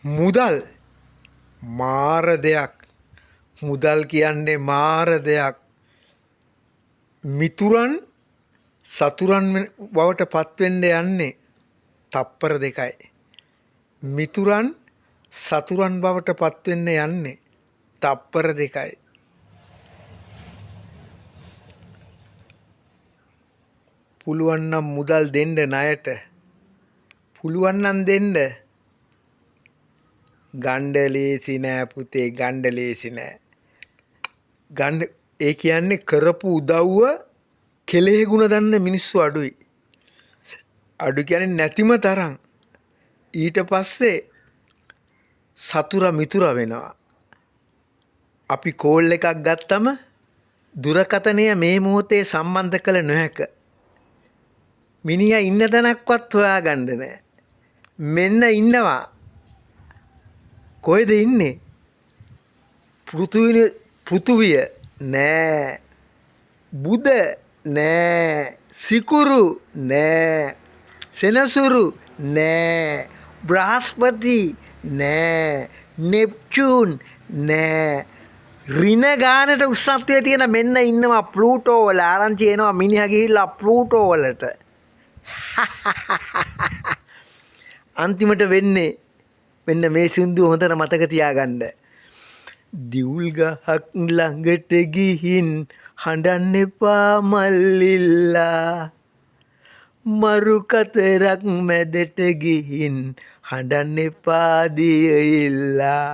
මුදල් මාර දෙයක්. මුදල් කියන්නේ මාර දෙයක්. මිතුරන් සතුරන් බවට පත්වෙන්න යන්නේ තප්පර දෙකයි. මිතුරන් සතුරන් බවට පත්වෙන්න යන්නේ තප්පර දෙකයි. පුළුවන් නම් මුදල් දෙන්න ණයට. පුළුවන් නම් දෙන්න. ගණ්ඩ ලේසි නෑ පුතේ, ගණ්ඩ ලේසි නෑ. ගණ්ඩ ඒ කියන්නේ කරපු උදව්ව කෙලෙහි ගුණ දන්න මිනිස්සු අඩුයි. අඩු කියන්නේ නැතිම තරම්. ඊට පස්සේ සතුර මිතුර වෙනවා. අපි කෝල් එකක් ගත්තම දුරකථනය මේ මොහොතේ සම්බන්ධ කළ නොහැක. මිනිහා ඉන්න තැනක්වත් හොයාගන්න නෑ. මෙන්න ඉන්නවා. කොහෙද ඉන්නේ? පෘථුවිය නෑ. බුද නෑ. සිකුරු නෑ. සෙනසුරු නෑ. බ්‍රහස්පති නෑ. නෙප්චූන් නෑ. රින ගානට උස්සත්වය තියෙන මෙන්න ඉන්නවා ප්ලූටෝ වල. ආරංචි එනවා මිනිහා ගිහිල්ලා ප්ලූටෝ වලට. අන්තිමට වෙන්නේ මෙන්න මේ සින්දුව හොඳට මතක තියාගන්න. දිවුල් ගහක් ළඟට ගිහින් හඬන්න එපා මල්ලිල්ලා. මරු කතරක් මැදට ගිහින් හඬන්න එපා දිය ඉල්ලා.